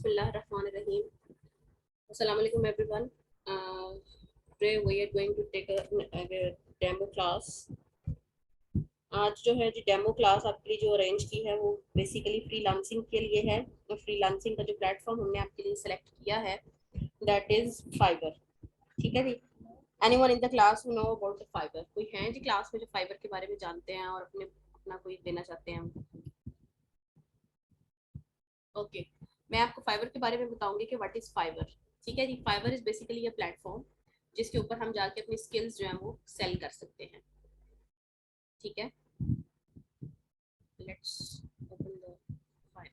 Bismillahirrahmanirrahim. Assalamu alaikum everyone. Today we are going to take a demo class. आज जो है जी demo class आपके लिए जो अरेंज की है वो बेसिकली फ्रीलांसिंग के लिए है। तो फ्रीलांसिंग का जो प्लेटफॉर्म हमने आपके लिए सेलेक्ट किया है दैट इज फाइवर। ठीक है जी। Anyone in the class who know about the Fiverr? कोई है जी क्लास में जो फाइवर के बारे में जानते हैं और अपना कोई देना चाहते हैं? ओके, मैं आपको फाइवर के बारे में बताऊंगी कि व्हाट इज फाइवर। ठीक है जी। Fiverr is basically a platform जिसके ऊपर हम जाके अपनी स्किल्स जो है वो सेल कर सकते हैं। ठीक है, लेट्स ओपन द फाइल।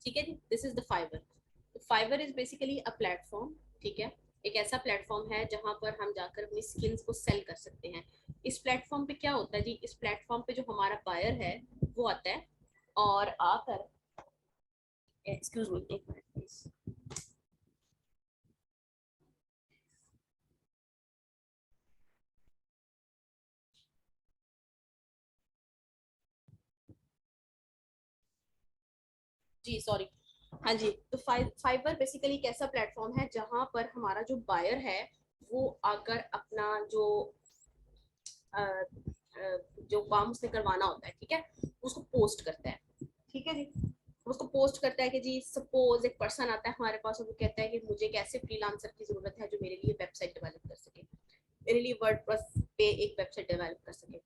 ठीक है जी, this is the Fiverr. Fiverr is basically a platform. ठीक है, एक ऐसा प्लेटफॉर्म है जहां पर हम जाकर अपनी स्किल्स को सेल कर सकते हैं। इस प्लेटफॉर्म पे क्या होता है जी, इस प्लेटफॉर्म पे जो हमारा बायर है वो आता है और आकर, एक्सक्यूज मी एक मिनट प्लीज। Ji sorry. हाँ जी, तो फाइबर बेसिकली एक ऐसा प्लेटफॉर्म है जहां पर हमारा जो बायर है वो आकर अपना अ, जो काम उसने करवाना होता है, ठीक है, उसको पोस्ट करता है। ठीक है जी, उसको पोस्ट करता है कि जी सपोज एक पर्सन आता है हमारे पास और वो कहता है कि मुझे एक ऐसे फ्रीलांसर की जरूरत है जो मेरे लिए वेबसाइट डेवलप कर सके, मेरे लिए वर्डप्रेस पे एक वेबसाइट डेवलप कर सके,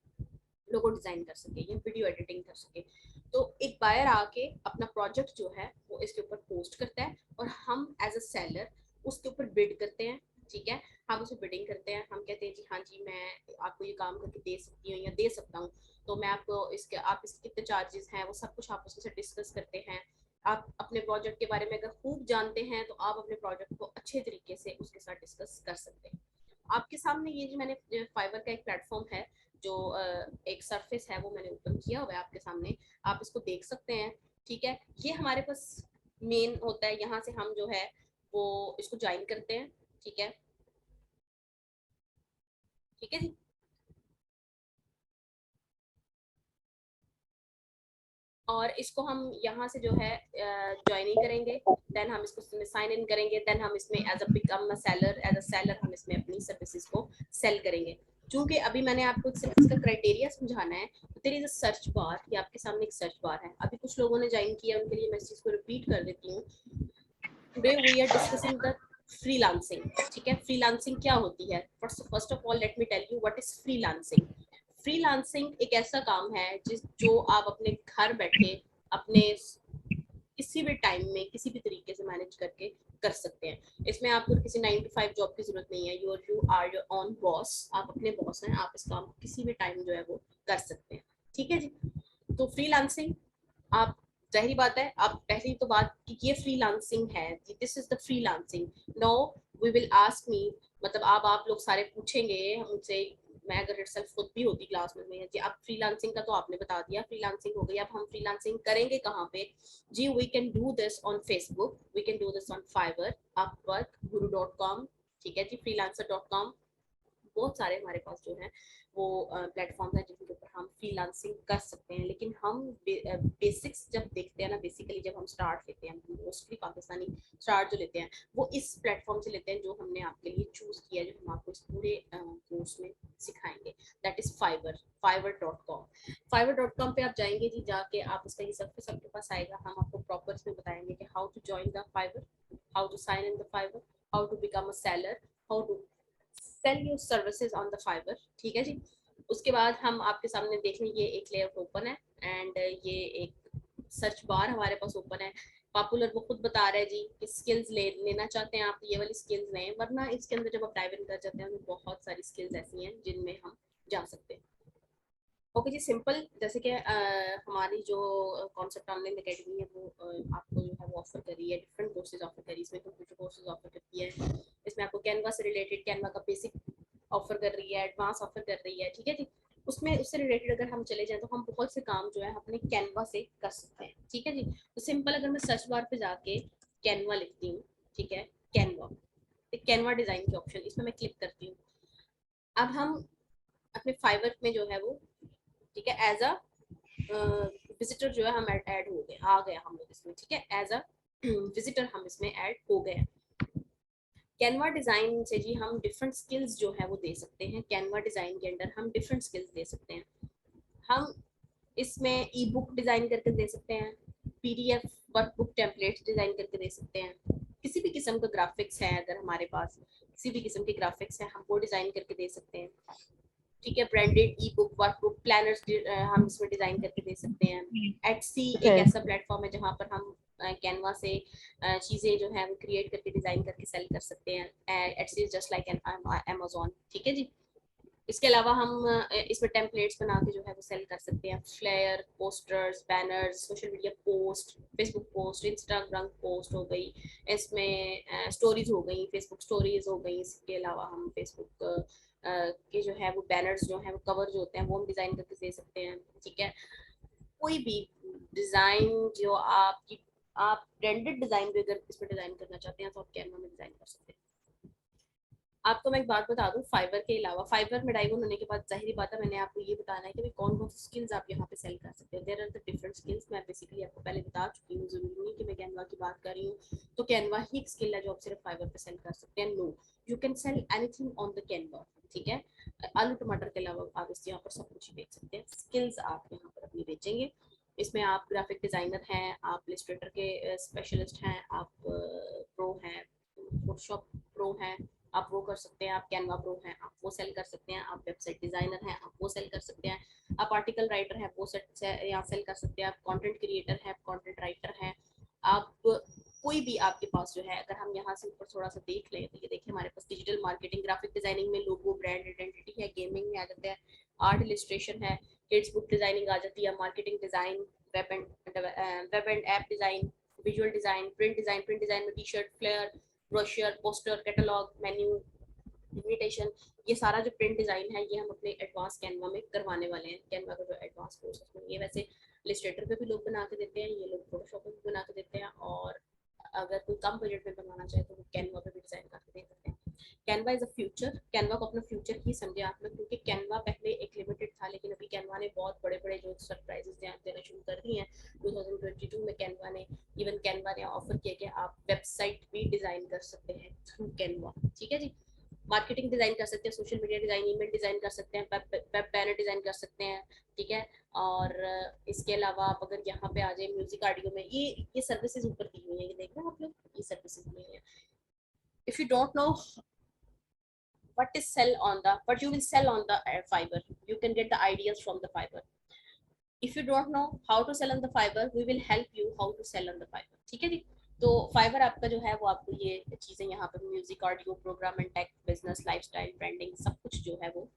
लोगो डिजाइन कर सके या वीडियो एडिटिंग कर सके। तो एक बायर आके अपना प्रोजेक्ट जो है वो इसके ऊपर पोस्ट करता है और हम एज अ सेलर उसके ऊपर बिड करते हैं। ठीक है, हम उसे बिडिंग करते हैं, हम कहते हैं जी हाँ जी मैं आपको ये काम करके दे सकती हूँ या दे सकता हूँ, तो मैं आपको इसके कितने चार्जेस हैं वो सब कुछ आप उससे डिस्कस करते हैं। आप अपने प्रोजेक्ट के बारे में अगर खूब जानते हैं तो आप अपने प्रोजेक्ट को अच्छे तरीके से उसके साथ डिस्कस कर सकते हैं। आपके सामने ये जो मैंने फाइवर का एक प्लेटफॉर्म है, जो एक सरफेस है वो मैंने ओपन किया हुआ है आपके सामने, आप इसको देख सकते हैं। ठीक है, ये हमारे पास मेन होता है, यहाँ से हम जो है वो इसको ज्वाइन करते हैं। ठीक है, ठीक है जी। और इसको हम यहाँ से जो है ज्वाइनिंग करेंगे, देन हम इसको साइन इन करेंगे, देन हम इसमें as a become a seller, as a seller हम इसमें अपनी सर्विसेज को सेल करेंगे। चूंकि अभी मैंने आपको सिर्फ इसका क्राइटेरिया समझाना है, तो तेरी सर्च बार, ये आपके सामने एक सर्च बार है। अभी कुछ लोगों ने ज्वाइन किया, उनके लिए मैं इस चीज को रिपीट कर देती हूँ। Today we are discussing the freelancing. ठीक है, फ्रीलांसिंग क्या होती है? First of all let me tell you what is freelancing. Freelancing एक ऐसा काम है जो आप अपने घर बैठे अपने किसी भी टाइम में किसी भी तरीके से मैनेज करके कर सकते हैं। इसमें आपको किसी 9 to 5 जॉब की जरूरत नहीं है। You are your own boss, आप अपने बॉस हैं, आप इस काम किसी भी टाइम जो है वो कर सकते हैं। ठीक है जी। तो फ्रीलांसिंग, आप जाहिर बात है, आप पहली तो बात कि ये फ्रीलांसिंग है, this is the freelancing. No, we will ask me, मतलब आप लोग सारे पूछेंगे मुझसे, मैं अगर सेल्फ खुद भी होती क्लास में जी अब फ्रीलांसिंग का तो आपने बता दिया, फ्रीलांसिंग हो गई, अब हम फ्रीलांसिंग करेंगे कहाँ पे? जी we can do this on Facebook, we can do this on Fiverr, Upwork, guru.com। ठीक है जी, freelancer.com, बहुत सारे हमारे पास जो है वो प्लेटफॉर्म है जिनके ऊपर हम फ्रीलांसिंग कर सकते हैं। लेकिन हम बेसिक्स जब देखते हैं ना, बेसिकली जब हम स्टार्ट लेते हैं, मोस्टली पाकिस्तानी स्टार्ट जो लेते हैं वो इस प्लेटफॉर्म से लेते हैं जो हमने आपके लिए चूज किया, जो हम आपको इस पूरे कोर्स में सिखाएंगे, that is fibre, fiverr.com। fiverr.com पे आप जाएंगे जी, जाके आप उसका ये सब कुछ आपके पास आएगा, हम आपको प्रॉपर इसमें बताएंगे कि how to join the Fiverr, how to sign in the Fiverr, how to become a seller, how to sell your services on the Fiverr. ठीक है जी। उसके बाद हम आपके सामने देख लें, ये एक लेआउट ओपन है एंड ये एक सर्च बार हमारे पास ओपन है। पॉपुलर वो खुद बता रहे हैं जी कि स्किल्स लेना चाहते हैं आप, ये वाली स्किल्स लें, वरना इसके अंदर जब आप डाइव इन कर जाते हैं तो बहुत सारी स्किल्स ऐसी हैं जिनमें हम जा सकते हैं। ओके जी, सिंपल, जैसे कि हमारी जो कॉन्सेप्ट ऑनलाइन अकेडमी है वो आपको जो है वो ऑफर कर रही है, डिफरेंट कोर्सेज ऑफर कर रही है। इसमें कंप्यूटर कोर्सेज ऑफर करती है, इसमें आपको कैनवा से रिलेटेड, कैनवा का बेसिक ऑफर कर रही है, एडवांस ऑफर कर रही है। ठीक है जी। उसमें उससे रिलेटेड अगर हम चले जाएं तो हम बहुत से काम जो है अपने कैनवा से कर सकते हैं। ठीक है जी। तो सिंपल, अगर मैं सर्च बार पे जाके कैनवा लिखती हूँ, ठीक है, कैनवा, कैनवा डिजाइन के ऑप्शन, इसमें मैं क्लिक करती हूँ। अब हम अपने फाइवर में जो है वो, ठीक है, एज अ विजिटर जो है हम ऐड हो गए, आ गया हम लोग इसमें, ठीक है, एज अ विजिटर हम इसमें ऐड हो गए। कैनवा डिजाइन से जी हम डिफरेंट स्किल्स जो है वो दे सकते हैं। कैनवा डिजाइन के अंदर हम डिफरेंट स्किल्स दे सकते हैं। हम इसमें ई बुक डिजाइन करके दे सकते हैं, पीडीएफ वर्कबुक टेम्पलेट्स डिजाइन करके दे सकते हैं, किसी भी किस्म का ग्राफिक्स है अगर हमारे पास किसी भी किस्म के ग्राफिक्स है हम वो डिजाइन करके दे सकते हैं, ठीक है। ब्रांडेड ई बुक वर्कबुक प्लानर्स हम इसमें डिजाइन करके दे सकते हैं। एटसी एक Okay. ऐसा प्लेटफॉर्म है जहाँ पर हम कैनवा से चीजें जो है वो क्रिएट करके डिजाइन करके सेल कर सकते हैं। Etsy is just like an Amazon, ठीक है जी। इसके अलावा हम इसमें टेम्पलेट्स बना के जो है वो सेल कर सकते हैं। Flyer, posters, banners, social media post, Facebook post, Instagram post हो गई, इसमें स्टोरीज हो गई, फेसबुक स्टोरीज हो गई। इसके अलावा हम फेसबुक के जो है वो बैनर्स जो है वो कवर जो होते हैं वो हम डिजाइन करके दे सकते हैं, ठीक है। कोई भी डिजाइन जो आपकी आप ब्रांडेड डिजाइन भी अगर इसमें डिजाइन करना चाहते हैं तो आप कैनवा में डिजाइन कर सकते हैं। आपको मैं एक बात बता दूं, फाइवर के अलावा फाइवर में डाइव होने के बाद जाहिर बात है मैंने आपको ये बताना है कि कौन कौन सी स्किल्स आप यहाँ पे सेल कर सकते हैं। There are the different skills, मैं बेसिकली आपको पहले बता चुकी हूँ, जरूरी नहीं कि मैं कैनवा की बात कर रही हूँ तो कैनवा ही एक स्किल है जो आप सिर्फ फाइवर पे सेल कर सकते हैं। No, you can sell anything on the Canva, ठीक है। आलू टमाटर के अलावा आप इस यहाँ पर सब कुछ ही बेच सकते हैं। स्किल्स आप यहाँ पर अपनी बेचेंगे। इसमें आप ग्राफिक डिजाइनर हैं, आप इलस्ट्रेटर के स्पेशलिस्ट हैं, आप प्रो हैं, फोटोशॉप प्रो हैं, आप वो कर सकते हैं। आप कैनवा प्रो हैं, आप वो सेल कर सकते हैं। आप वेबसाइट डिजाइनर हैं, आप वो सेल कर सकते हैं। आप आर्टिकल राइटर हैं, वो यहाँ सेल कर सकते हैं। आप कंटेंट क्रिएटर हैं, आप कंटेंट राइटर हैं। आप कोई भी आपके पास जो है, अगर हम यहाँ से ऊपर थोड़ा सा देख लें तो ये देखिए हमारे पास डिजिटल मार्केटिंग, ग्राफिक डिजाइनिंग में लोगो ब्रांड आइडेंटिटी है, गेमिंग में आ जाता है, आर्ट इलिस्ट्रेशन है, किड्स बुक डिजाइनिंग आ जाती है, marketing design, web and app design, visual design, print design में T shirt, flyer, brochure, poster, catalogue, menu, invitation, ये सारा जो प्रिंट डिजाइन है ये हम अपने एडवांस कैनवा में करवाने वाले हैं। कैनवा का जो एडवांस कोर्स है ये वैसे इलस्ट्रेटर पे भी लोग बना के देते हैं, ये लोग फोटोशॉप पे भी बना के देते हैं, और अगर कोई कम बजट में बनवाना चाहे तो वो कैनवा पे भी डिजाइन करके दे सकते हैं। Canva is a future, Canva को अपना फ्यूचर ही समझे आप लोग, क्योंकि कैनवा पहले एक लिमिटेड था लेकिन अभी कैनवा ने बहुत बड़े बड़े जो सरप्राइजेस देना शुरू कर दी हैं 2022 में। कैनवा ने इवन कैनवा ने ऑफर किया कि आप वेबसाइट भी डिजाइन कर सकते हैं थ्रू कैनवा, ठीक है जी। मार्केटिंग डिजाइन कर सकते हैं, social media design, email design कर सकते हैं, वेब बैनर डिजाइन कर सकते हैं, ठीक है। और इसके अलावा आप अगर यहाँ पे आ जाए म्यूजिक ऑडियो में, ये सर्विसेज ऊपर दी हुई है, ये देख रहे हैं आप लोग, ये सर्विसेज दी है। If you don't know what you will sell on the Fiverr, you can get the ideas from the Fiverr. If you don't know how to sell on the Fiverr, we will help you how to sell on the Fiverr, ठीक है जी। तो fibre आपका जो है वो आपको ये चीजें यहाँ पे music audio programme and tech business lifestyle branding सब कुछ जो है वो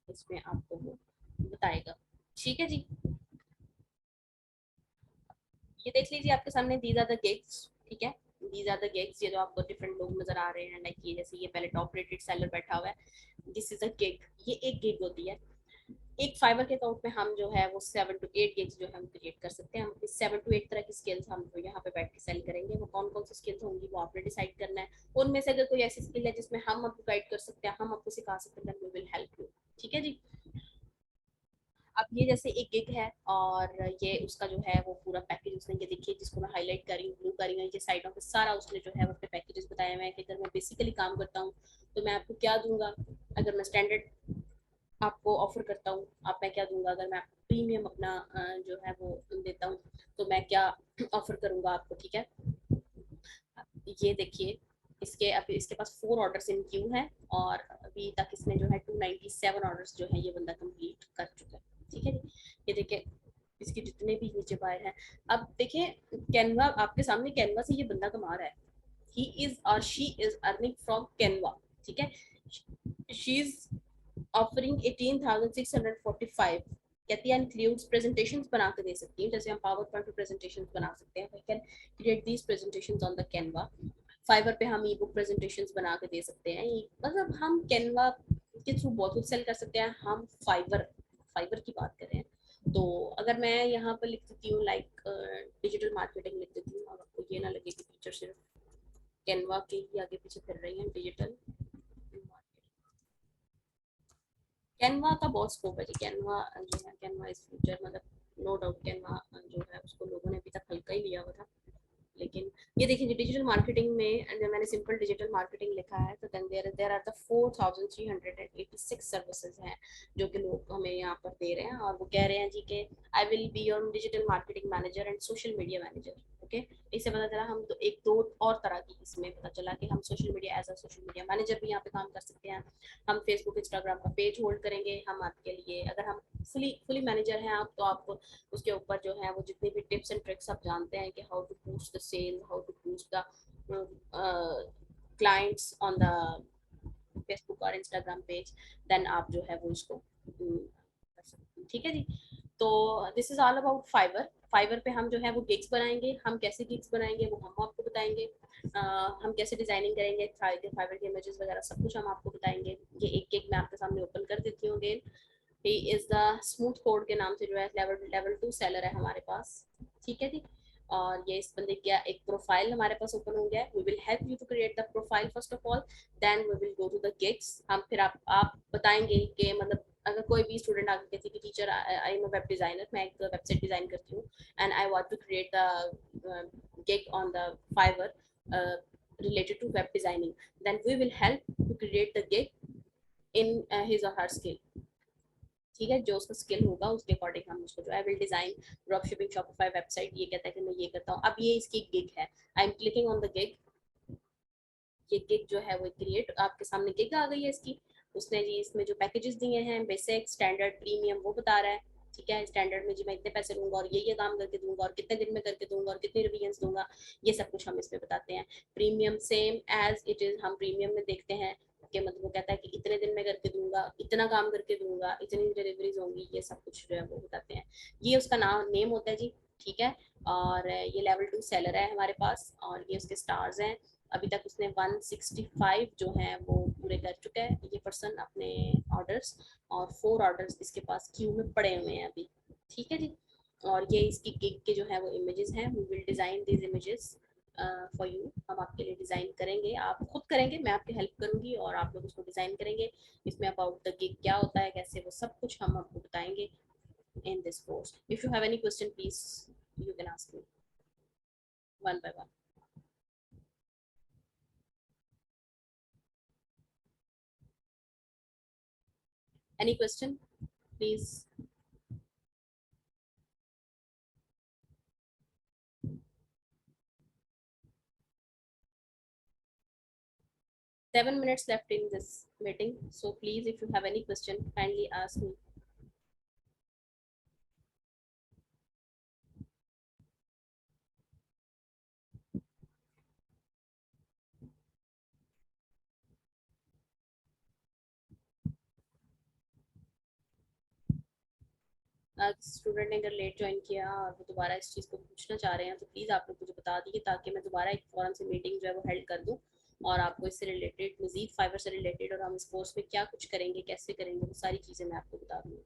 इसमें आपको वो बताएगा, ठीक है जी। ये देख लीजिए आपके सामने दीज आर द गिग्स, ठीक है। दीज आर द गिग्स, ये जो आपको डिफरेंट लोग नजर आ रहे हैं, लाइक ये जैसे ये पहले टॉप रेटेड सेलर बैठा हुआ है, दिस इज अ गिग, ये एक गिग होती है। एक फाइबर के अकाउंट में हम जो है वो 7 to 8 गिग्स जो हम क्रिएट कर सकते हैं। हम 7 to 8 तरह की स्किल्स हम जो यहाँ पे बैठ के सेल करेंगे, वो कौन कौन सी स्किल्स होंगी वो आपने डिसाइड करना है। उनमें से अगर कोई ऐसी स्किल है जिसमें हम आपको गाइड कर सकते हैं, हम आपको सिखा सकते हैं, वी विल हेल्प यू, ठीक है जी। अब ये जैसे एक गिग है और ये उसका जो है वो पूरा पैकेज उसने, ये देखिए जिसको मैं हाईलाइट कर रही हूँ, ब्लू कर रही हूँ, ये साइडों पे सारा उसने जो है वो अपने पैकेजेस बताए हुए हैं कि अगर मैं बेसिकली काम करता हूँ तो मैं आपको क्या दूंगा। अगर मैं स्टैंडर्ड आपको ऑफर करता हूँ, आप मैं क्या दूंगा। अगर मैं आपको प्रीमियम अपना जो है वो देता हूँ तो मैं क्या ऑफर करूंगा आपको, ठीक है। ये देखिए इसके अभी इसके पास 4 ऑर्डर्स इन क्यू हैं और अभी तक इसने जो है 297 ऑर्डर्स जो है ये बंदा कंप्लीट कर चुका है, ठीक है जी। ये देखिए इसके जितने भी नीचे बाय हैं। अब देखिए कैनवा आपके सामने, कैनवा से ये बंदा कमा रहा है, ही इज और she is earning from Canva, ठीक है। शी इज ऑफरिंग 18,645, कहती है इंक्लूड्स प्रेजेंटेशंस बना के दे सकती है, जैसे हम पावर पॉइंट पे प्रेजेंटेशंस बना सकते हैं, we can create these presentations on the Canva. Fiverr पे हम ई बुक प्रेजेंटेशंस बना के दे सकते हैं, मतलब हम कैनवा के थ्रू बहुत कुछ सेल कर सकते हैं। हम फाइवर फाइवर की बात करें तो अगर मैं यहाँ पर लिख देती हूँ लाइक डिजिटल मार्केटिंग लिख देती हूँ, और आपको ये ना लगे कि टीचर सिर्फ कैनवा के ही आगे पीछे फिर रही हैं, डिजिटल कैनवा का बहुत स्कोप है जी, कैनवा जो है, कैनवा इज फ्यूचर, मतलब नो डाउट कैनवा जो है उसको लोगों ने अभी तक हल्का ही लिया हुआ था। लेकिन ये देखिए डिजिटल मार्केटिंग में जब मैंने सिंपल डिजिटल मार्केटिंग लिखा है तो then there are the 4386 services हैं जो कि लोग हमें यहाँ पर दे रहे हैं, और वो कह रहे हैं जी कि I will be your digital marketing manager and social media manager. Okay, इससे पता चला हम तो एक दो और तरह की, इसमें पता चला कि हम social media as a social media manager भी यहाँ पे काम कर सकते हैं। हम फेसबुक इंस्टाग्राम का पेज होल्ड करेंगे हम आपके लिए, अगर हम फुली फुली मैनेजर हैं आप, तो आप उसके ऊपर जो है वो जितनी भी टिप्स एंड ट्रिक्स आप जानते हैं कि how to boost the sale, how to boost the clients on the Facebook और इंस्टाग्राम पेज, देन आप जो है वो इसको कर सकते हैं। ठीक है जी, तो this is all about Fiverr. Fiverr पे हम जो है वो गिग्स बनाएंगे, हम कैसे गिग्स बनाएंगे वो हम आपको बताएंगे। हम कैसे डिजाइनिंग करेंगे फाइवर के इमेजेस वगैरह सब कुछ हम आपको बताएंगे। ये एक गिग मैं आपके सामने ओपन कर देती हूँ again. He is the smooth code के नाम से जो है लेवल 2 सेलर है हमारे पास। ठीक है जी, और ये इस बंदे का एक प्रोफाइल हमारे पास ओपन हो गया है। We will help you to create the profile first of all, then we will go to the gigs. हम फिर आप बताएंगे कि मतलब अगर कोई भी स्टूडेंट आके कहती कि teacher I am a web designer, मैं एक वेबसाइट डिजाइन करती हूँ and I want to create the gig on the Fiverr related to web designing, then we will help to create the gig in his or her skill। ठीक है, जो उसका skill होगा उसके अकॉर्डिंग हम उसको जो है will design drop shipping Shopify website. ये कहता है कि मैं ये करता हूँ, अब ये इसकी गिग है। I am clicking on the gig, ये गिग जो है वो क्रिएट, आपके सामने गिग आ गई है इसकी। उसने जी इसमें जो पैकेजेस दिए हैं बेसिक स्टैंडर्ड प्रीमियम वो बता रहा है। ठीक है, स्टैंडर्ड में जी मैं इतने पैसे दूंगा और ये काम करके दूंगा और कितने दिन में करके दूंगा और कितने रिवीजन्स दूंगा, ये सब कुछ हम इसमें बताते हैं। Premium same as it is हम प्रीमियम में देखते हैं कि मतलब वो कहता है कि इतने दिन में करके दूंगा, इतना काम करके दूंगा, इतनी डिलीवरीज होंगी, ये सब कुछ जो है वो बताते हैं। ये उसका नाम नेम होता है जी। ठीक है, और ये लेवल 2 सेलर है हमारे पास, और ये उसके स्टार्स हैं। अभी तक उसने 165 जो हैं वो पूरे कर चुका है ये पर्सन अपने ऑर्डर्स, और 4 ऑर्डर्स इसके पास क्यू में पड़े हुए हैं अभी। ठीक है जी, और ये इसकी गिग के जो है वो इमेजेस हैं। We will design this images for you, हम आपके लिए डिजाइन करेंगे, आप खुद करेंगे, मैं आपकी हेल्प करूंगी और आप लोग उसको डिजाइन करेंगे। इसमें अबाउट द गिग क्या होता है कैसे, वो सब कुछ हम आपको बताएंगे in this course. If you have any question, please you can ask me one by one. Any question, please? 7 minutes left in this meeting, so please, if you have any question, kindly ask me. Student ने अगर late join किया और वो दोबारा इस चीज़ को पूछना चाह रहे हैं तो प्लीज़ आप लोग मुझे बता दीजिए, ताकि मैं दोबारा एक फॉरम से मीटिंग जो है वो हेल्ड कर दूँ और आपको इससे रिलेटेड मजीद फाइबर से रिलेटेड और हम इस कोर्स में क्या कुछ करेंगे कैसे करेंगे वो सारी चीज़ें मैं आपको बता दूँगी।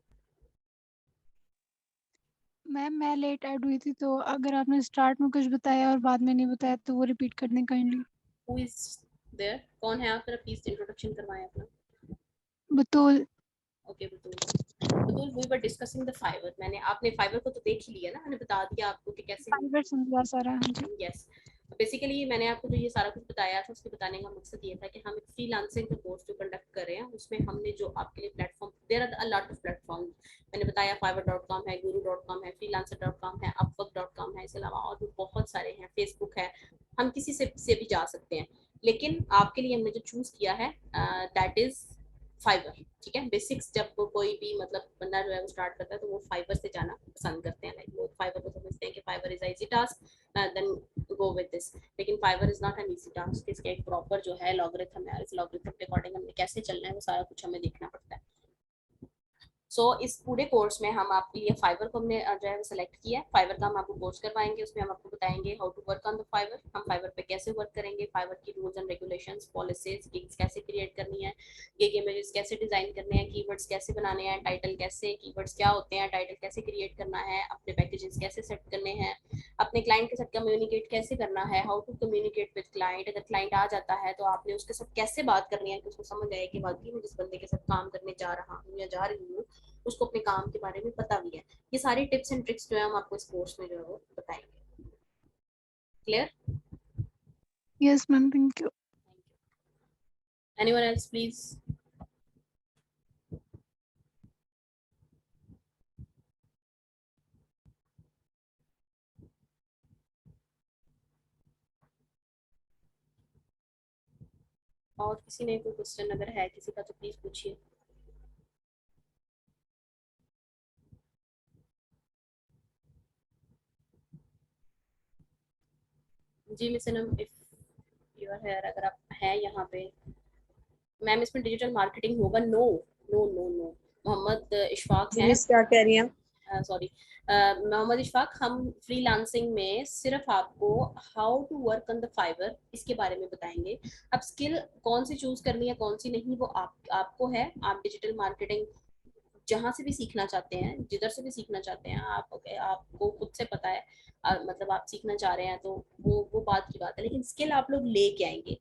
मैम मैं लेट ऐड हुई थी, तो अगर आपने स्टार्ट में कुछ बताया और बाद में नहीं बताया तो वो रिपीट कर दें काइंडली। हु इज देयर, कौन है आप, जरा प्लीज इंट्रोडक्शन करवाएं अपना। Batool. Okay Batool, we were discussing the Fiverr. मैंने आपने फाइवर को तो देख ही लिया ना, मैंने बता दिया आपको कि कैसे हम। फाइवर समझा सारा, हाँ जी। यस, बेसिकली मैंने आपको जो ये सारा कुछ बताया था उसके बताने का मकसद ये था कि हम एक फ्रीलांसिंग का कोर्स जो कंडक्ट कर रहे हैं उसमें हमने जो आपके लिए platform, there are a lot of platform मैंने बताया, fiverr.com है, guru.com है, freelancer.com है, upwork.com है, इसके अलावा और भी बहुत सारे हैं, फेसबुक है, हम किसी से भी जा सकते हैं। लेकिन आपके लिए हमने जो चूज किया है दैट इज फाइवर। ठीक है, बेसिक्स जब कोई भी मतलब बंदा जो है वो स्टार्ट करता है तो वो फाइवर से जाना पसंद करते हैं, लाइक वो फाइवर को समझते हैं कि Fiverr is easy task, then go with this. लेकिन Fiverr is not an easy task, इसका एक प्रॉपर जो है लॉगरिथम है, इस लॉगरिथम के अकॉर्डिंग हमें कैसे चलना है वो सारा कुछ हमें देखना पड़ता है। सो इस पूरे कोर्स में हम आपके लिए फाइवर को हमने जो है सेलेक्ट किया है। फाइवर का हम आपको कोर्स करवाएंगे, उसमें हम आपको बताएंगे how to work on the Fiverr, हम फाइवर पे कैसे वर्क करेंगे, फाइवर की rules and regulations, policies, gigs कैसे क्रिएट करनी है, गिग इमेजेस कैसे डिजाइन करने हैं, कीवर्ड्स कैसे बनाने हैं, टाइटल कैसे, कीवर्ड्स क्या होते हैं, टाइटल कैसे क्रिएट करना है, अपने पैकेजेस कैसे सेट करने हैं, अपने क्लाइंट के साथ कम्युनिकेट कैसे करना है, how to communicate with client. अगर क्लाइंट आ जाता है तो आपने उसके साथ कैसे बात करनी है कि उसको समझ आए कि वाकई मैं जिस बंदे के साथ काम करने जा रहा हूँ या जा रही हूँ उसको अपने काम के बारे में पता भी है। ये सारी टिप्स एंड ट्रिक्स जो है हम आपको इस कोर्स में जो है वो बताएंगे। Clear? Yes ma'am, thank you. Anyone else please? और किसी ने कोई क्वेश्चन अगर है किसी का तो प्लीज पूछिए। जी miss Sanam, if you are here, अगर आप हैं यहाँ पे। मैम इसमें डिजिटल मार्केटिंग होगा? No no no no. Mohammad Ishfaq ji हैं। मिस, क्या कह रही हैं? सॉरी, मोहम्मद इशफाक, हम फ्रीलांसिंग में सिर्फ आपको how to work on the Fiverr इसके बारे में बताएंगे। अब स्किल कौन सी चूज करनी है कौन सी नहीं वो आपको है। आप डिजिटल मार्केटिंग जहाँ से भी सीखना चाहते हैं, जिधर से भी सीखना चाहते हैं, आपको खुद से पता है, मतलब आप सीखना चाह रहे हैं तो वो बात की बात है, लेकिन स्किल आप लोग लेके आएंगे।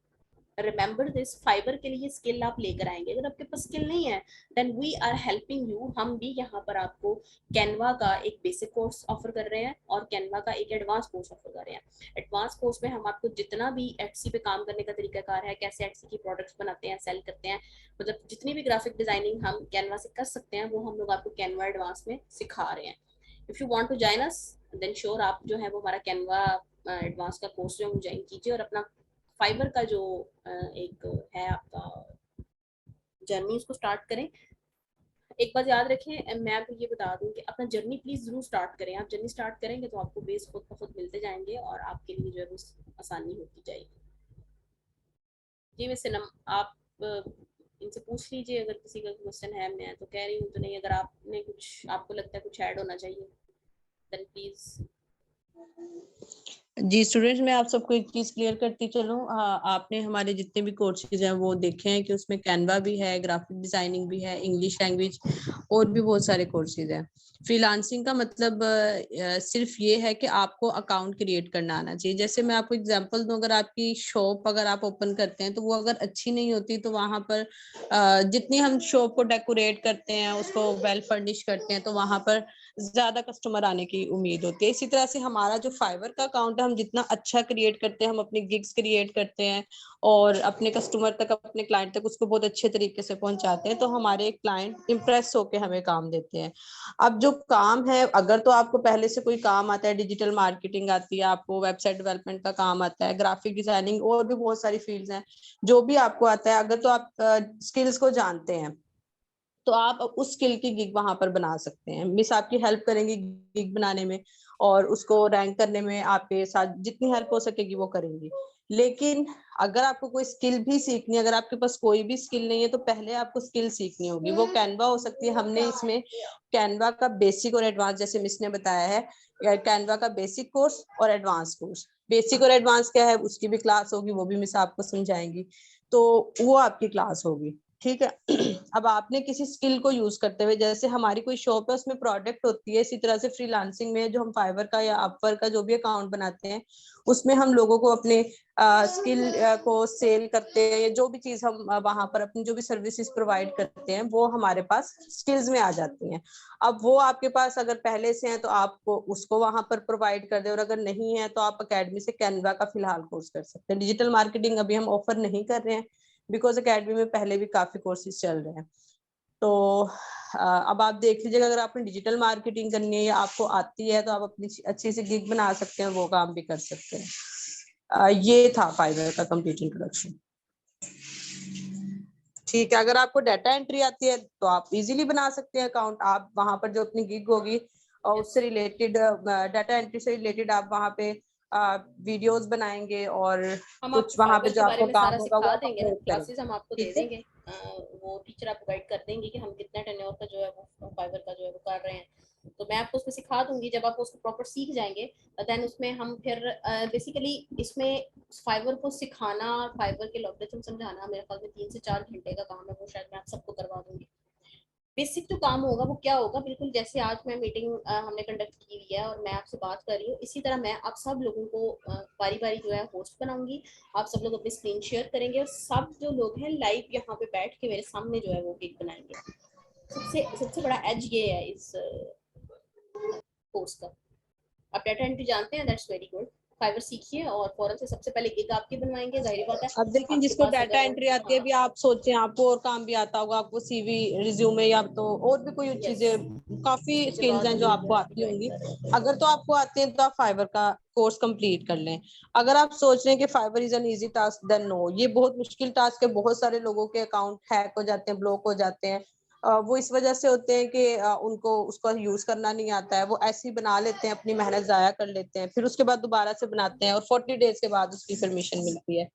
रिमेंबर दिस, फाइबर के लिए स्किल आप लेकर आएंगे। अगर आपके पास स्किल नहीं है then we are helping you. हम भी यहाँ पर आपको कैनवा का एक बेसिक कोर्स ऑफर कर रहे हैं और कैनवा का एक एडवांस कोर्स ऑफर कर रहे हैं। एडवांस कोर्स में हम आपको जितना भी एटसी पे काम करने का तरीकाकार है, कैसे एटसी की प्रोडक्ट्स बनाते हैं, सेल करते हैं, मतलब जितनी भी ग्राफिक डिजाइनिंग हम कैनवा से कर सकते हैं वो हम लोग आपको कैनवा एडवांस में सिखा रहे हैं। If you want to join us then sure आप जो है वो हमारा कैनवा एडवांस का कोर्स जो है ज्वाइन कीजिए और अपना फाइबर का जो एक है आपका जर्नी उसको स्टार्ट करें। एक बात याद रखें, मैं आपको ये बता दूं कि अपना जर्नी प्लीज जरूर स्टार्ट करें। आप जर्नी स्टार्ट करेंगे तो आपको बेस खुद ब खुद मिलते जाएंगे और आपके लिए जो है वो आसानी होती जाएगी। जी वैसे आप इनसे पूछ लीजिए अगर किसी का क्वेश्चन है। मैं तो कह रही हूँ तो नहीं, अगर आपने कुछ आपको लगता है कुछ ऐड होना चाहिए देन प्लीज। जी स्टूडेंट्स, मैं आप सबको एक चीज क्लियर करती चलूं। आपने हमारे जितने भी कोर्सेज हैं वो देखे हैं कि उसमें कैनवा भी है, ग्राफिक डिजाइनिंग भी है, इंग्लिश लैंग्वेज और भी बहुत सारे कोर्सेज हैं। फ्रीलांसिंग का मतलब सिर्फ ये है कि आपको अकाउंट क्रिएट करना आना चाहिए। जैसे मैं आपको एग्जांपल दूं, अगर आपकी शॉप अगर आप ओपन करते हैं तो वो अगर अच्छी नहीं होती तो वहां पर जितनी हम शॉप को डेकोरेट करते हैं, उसको वेल फर्निश करते हैं, तो वहां पर ज्यादा कस्टमर आने की उम्मीद होती है। इसी तरह से हमारा जो फाइवर का अकाउंट है, हम जितना अच्छा क्रिएट करते हैं, हम अपने गिग्स क्रिएट करते हैं और अपने कस्टमर तक, अपने क्लाइंट तक उसको बहुत अच्छे तरीके से पहुंचाते हैं, तो हमारे क्लाइंट इंप्रेस होकर हमें काम देते हैं। अब जो काम है, अगर तो आपको पहले से कोई काम आता है, डिजिटल मार्केटिंग आती है, आपको वेबसाइट डेवलपमेंट का काम आता है, ग्राफिक डिजाइनिंग और भी बहुत सारी फील्ड्स हैं, जो भी आपको आता है, अगर तो आप स्किल्स को जानते हैं तो आप उस स्किल की गिग वहां पर बना सकते हैं। मिस आपकी हेल्प करेंगी गिग बनाने में और उसको रैंक करने में, आपके साथ जितनी हेल्प हो सकेगी वो करेंगी। लेकिन अगर आपको कोई स्किल भी सीखनी है, अगर आपके पास कोई भी स्किल नहीं है तो पहले आपको स्किल सीखनी होगी। वो कैनवा हो सकती है, हमने इसमें कैनवा का बेसिक और एडवांस, जैसे मिस ने बताया है, कैनवा का बेसिक कोर्स और एडवांस कोर्स। बेसिक और एडवांस क्या है उसकी भी क्लास होगी, वो भी मिस आपको समझाएंगी, तो वो आपकी क्लास होगी। ठीक है। अब आपने किसी स्किल को यूज करते हुए, जैसे हमारी कोई शॉप है उसमें प्रोडक्ट होती है, इसी तरह से फ्रीलांसिंग में जो हम फाइवर का या अपवर का जो भी अकाउंट बनाते हैं उसमें हम लोगों को अपने स्किल को सेल करते हैं, या जो भी चीज हम वहां पर अपनी जो भी सर्विसेज प्रोवाइड करते हैं वो हमारे पास स्किल्स में आ जाती हैं। अब वो आपके पास अगर पहले से है तो आपको उसको वहां पर प्रोवाइड कर दे, और अगर नहीं है तो आप अकेडमी से कैनवा का फिलहाल कोर्स कर सकते हैं। डिजिटल मार्केटिंग अभी हम ऑफर नहीं कर रहे हैं बिकॉज अकेडमी में पहले भी काफी कोर्सेज चल रहे हैं। तो अब आप देख लीजिएगा, अगर आपने डिजिटल मार्केटिंग करनी है या आपको आती है तो आप अपनी अच्छी सी गिग बना सकते हैं, वो काम भी कर सकते हैं। ये था फाइवर का कंप्लीट इंट्रोडक्शन। ठीक है, अगर आपको डाटा एंट्री आती है तो आप इजीली बना सकते हैं अकाउंट। आप वहां पर जो अपनी गिग होगी और उससे रिलेटेड, डाटा एंट्री से रिलेटेड आप वहां पे वीडियोस बनाएंगे और हम कुछ आपको वहां पे फाइबर जो के बारे आपको में काम सारा होगा वो सिखा आप देंगे ना, अपलोड करेंगे। क्लासेस हम आपको दे ठीक है। देंगे। वो टीचर आपको गाइड कर देंगे कि हम कितना टेन्योर का जो है वो फाइवर का जो है वो कर रहे हैं। तो मैं आपको उसमें सिखा दूंगी। जब आप उसको प्रॉपर सीख जाएंगे देन उसमें हम फिर बेसिकली इसमें फाइवर को सिखाना, फाइवर के लॉगरिथम समझाना मेरे ख्याल में 3 से 4 घंटे का काम है, वो शायद मैं आप सबको करवा दूंगी। बेसिक जो काम होगा वो क्या होगा, बिल्कुल जैसे आज मैं मीटिंग हमने कंडक्ट की हुई है और मैं आपसे बात कर रही हूँ, इसी तरह मैं आप सब लोगों को बारी बारी जो है होस्ट बनाऊंगी। आप सब लोग अपनी स्क्रीन शेयर करेंगे और सब जो लोग हैं लाइव यहाँ पे बैठ के मेरे सामने जो है वो गिग बनाएंगे। सबसे सबसे बड़ा एज ये है इस कोर्स का। आप डाटा एंट्री जानते हैं, दैट्स वेरी गुड। फाइवर सीखिए और फौरन से सबसे पहले गिग आपकी बनवाएंगे, जाहिर बात है। अब देखें आपके जिसको पास डाटा अगर एंट्री आती है, भी आप सोचें आपको और काम भी आता होगा, आपको सीवी रिज्यूमे या तो और भी कोई चीजें, काफी स्किल्स हैं जो आपको आती होंगी। अगर तो आपको आती है तो आप फाइवर का कोर्स कंप्लीट कर लें। अगर आप सोच रहे हैं कि Fiverr is an easy task, then no, ये बहुत मुश्किल टास्क है। बहुत सारे लोगों के अकाउंट हैक हो जाते हैं, ब्लॉक हो जाते हैं। वो इस वजह से होते हैं कि उनको उसका यूज करना नहीं आता है। वो ऐसे ही बना लेते हैं, अपनी मेहनत जाया कर लेते हैं, फिर उसके बाद दोबारा से बनाते हैं और 40 डेज के बाद उसकी परमिशन मिलती है।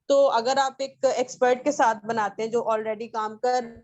तो अगर आप एक एक्सपर्ट के साथ बनाते हैं जो ऑलरेडी काम कर